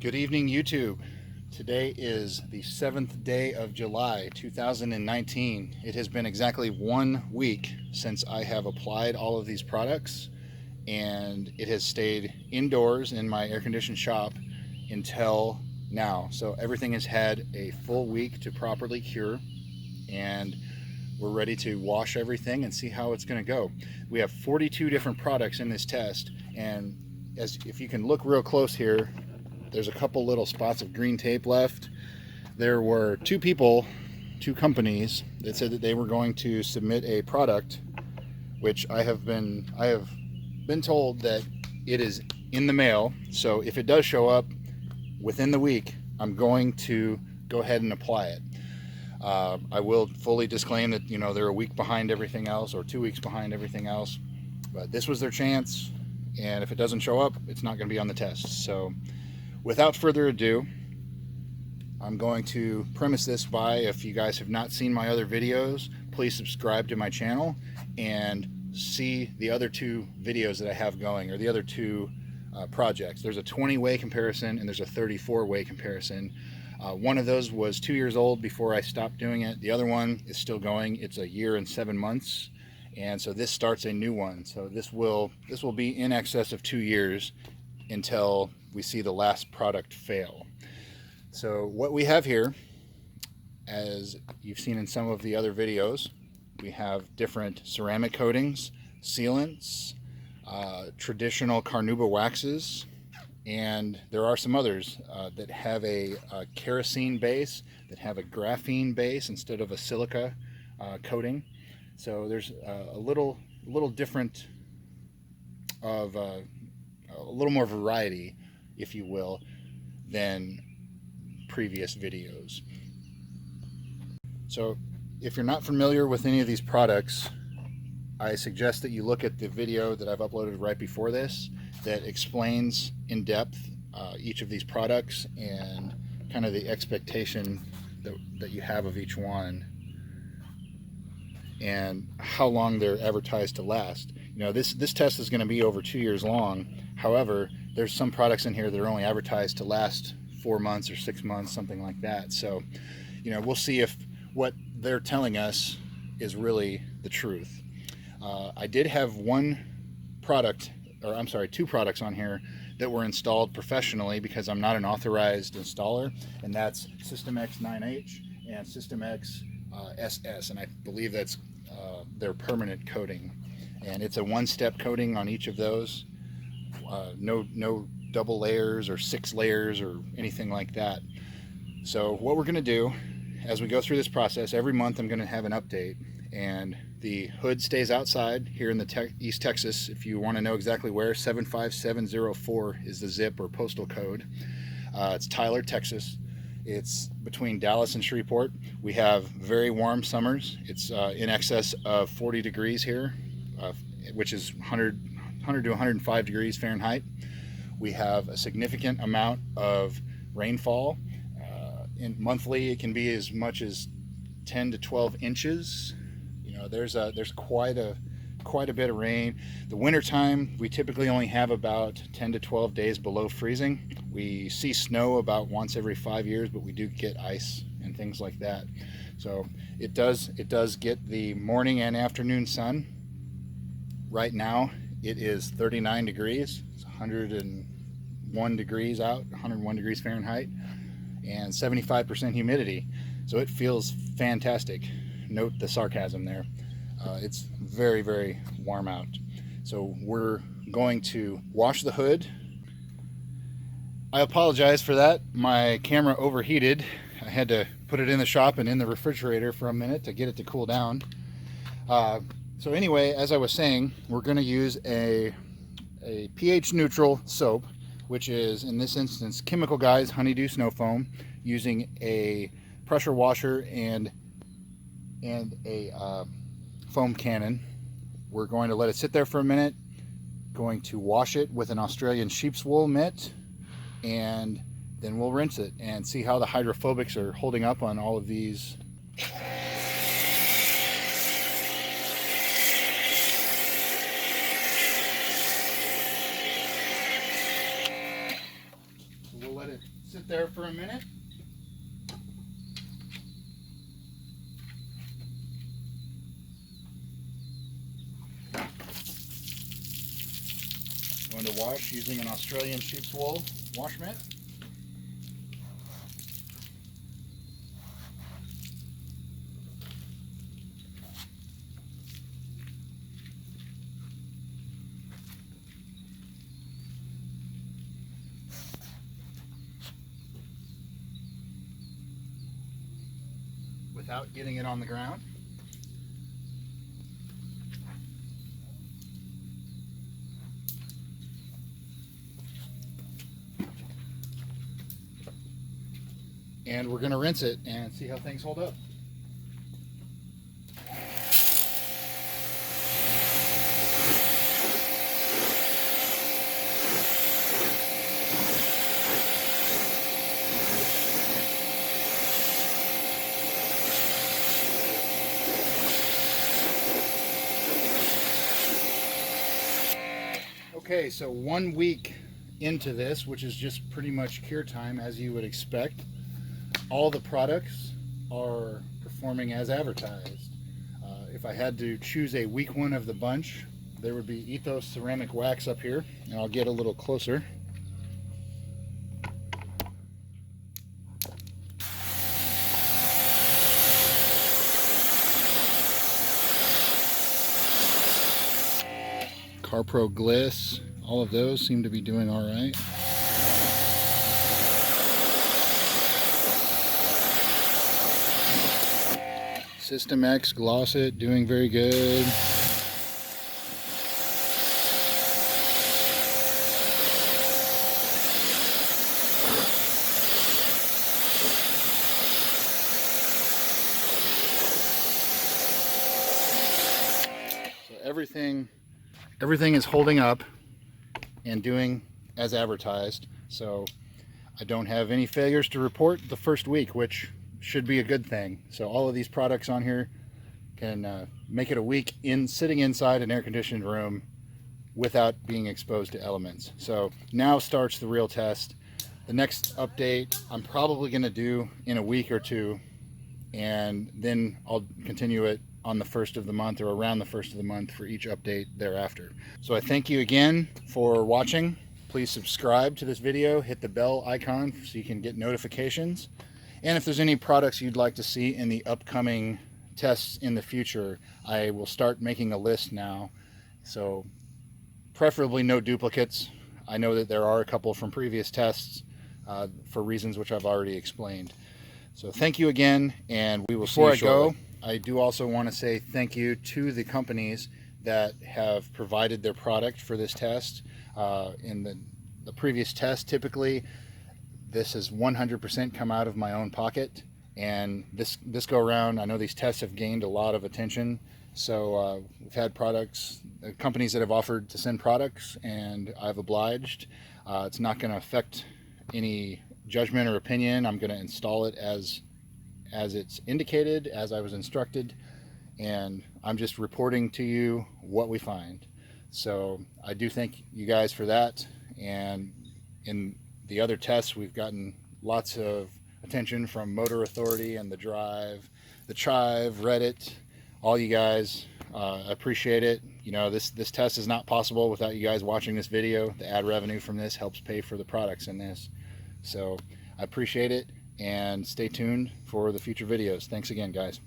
Good evening, YouTube. Today is the 7th day of July 2019. It has been exactly 1 week since I have applied all of these products, and it has stayed indoors in my air-conditioned shop until now. So everything has had a full week to properly cure, and we're ready to wash everything and see how it's going to go. We have 42 different products in this test, and if you can look real close here, there's a couple little spots of green tape left. There were two companies that said that they were going to submit a product, which I have been told that it is in the mail. So if it does show up within the week, I'm going to go ahead and apply it. I will fully disclaim that, they're a week behind everything else, or 2 weeks behind everything else, but this was their chance, and if it doesn't show up, it's not going to be on the test. So without further ado, I'm going to premise this by, if you guys have not seen my other videos, please subscribe to my channel and see the other two videos that I have going, or the other two projects. There's a 20-way comparison and there's a 34-way comparison. One of those was 2 years old before I stopped doing it. The other one is still going. It's a year and 7 months, and so this starts a new one. So this will be in excess of 2 years until we see the last product fail. So what we have here, as you've seen in some of the other videos, we have different ceramic coatings, sealants, traditional carnauba waxes, and there are some others that have a kerosene base, that have a graphene base instead of a silica coating. So there's a little different of a little more variety, if you will, than previous videos. So if you're not familiar with any of these products, I suggest that you look at the video that I've uploaded right before this that explains in depth each of these products and kind of the expectation that you have of each one and how long they're advertised to last. This test is going to be over 2 years long. However, there's some products in here that are only advertised to last 4 months or 6 months, something like that. So, we'll see if what they're telling us is really the truth. I did have two products on here that were installed professionally because I'm not an authorized installer, and that's SystemX 9H and SystemX SS, and I believe that's their permanent coating. And it's a one-step coating on each of those. No double layers or 6 layers or anything like that. So what we're going to do as we go through this process, every month I'm going to have an update, and the hood stays outside here in the East Texas. If you want to know exactly where, 75704 is the zip or postal code. It's Tyler, Texas. It's between Dallas and Shreveport. We have very warm summers. It's in excess of 40 degrees here, which is 100 to 105 degrees Fahrenheit. We have a significant amount of rainfall. Monthly, it can be as much as 10 to 12 inches. There's quite a bit of rain. The winter time, we typically only have about 10 to 12 days below freezing. We see snow about once every 5 years, but we do get ice and things like that. So it does get the morning and afternoon sun. Right now it is 39 degrees. It's 101 degrees out, 101 degrees Fahrenheit, and 75% humidity. So it feels fantastic. Note the sarcasm there. It's very, very warm out. So we're going to wash the hood. I apologize for that. My camera overheated. I had to put it in the shop and in the refrigerator for a minute to get it to cool down. So anyway, as I was saying, we're going to use a pH neutral soap, which is, in this instance, Chemical Guys Honeydew Snow Foam, using a pressure washer and a foam cannon. We're going to let it sit there for a minute, going to wash it with an Australian sheep's wool mitt, and then we'll rinse it and see how the hydrophobics are holding up on all of these. We'll let it there for a minute. Going to wash using an Australian sheep's wool wash mitt. Without getting it on the ground. And we're going to rinse it and see how things hold up. Okay, so 1 week into this, which is just pretty much cure time as you would expect, all the products are performing as advertised. If I had to choose a weak one of the bunch, there would be Ethos Ceramic Wax up here, and I'll get a little closer. CarPro Gliss, all of those seem to be doing all right. SystemX Gloss It, doing very good. So everything is holding up and doing as advertised. So I don't have any failures to report the first week, which should be a good thing. So all of these products on here can make it a week sitting inside an air-conditioned room without being exposed to elements. So now starts the real test. The next update I'm probably going to do in a week or two, and then I'll continue it on the 1st of the month or around the 1st of the month for each update thereafter. So I thank you again for watching. Please subscribe to this video, hit the bell icon so you can get notifications. And if there's any products you'd like to see in the upcoming tests in the future, I will start making a list now. So preferably no duplicates. I know that there are a couple from previous tests for reasons which I've already explained. So thank you again, and we will see you shortly. Before I go, I do also want to say thank you to the companies that have provided their product for this test. In the previous test, typically, this has 100% come out of my own pocket, and this go around, I know these tests have gained a lot of attention. So we've had companies that have offered to send products, and I've obliged. It's not going to affect any judgment or opinion. I'm going to install it as it's indicated, as I was instructed, and I'm just reporting to you what we find. So I do thank you guys for that, and in the other tests, we've gotten lots of attention from Motor Authority and the Drive, the Chive, Reddit, all you guys. I appreciate it. You know, this test is not possible without you guys watching this video. The ad revenue from this helps pay for the products in this. So I appreciate it, and stay tuned for the future videos. Thanks again, guys.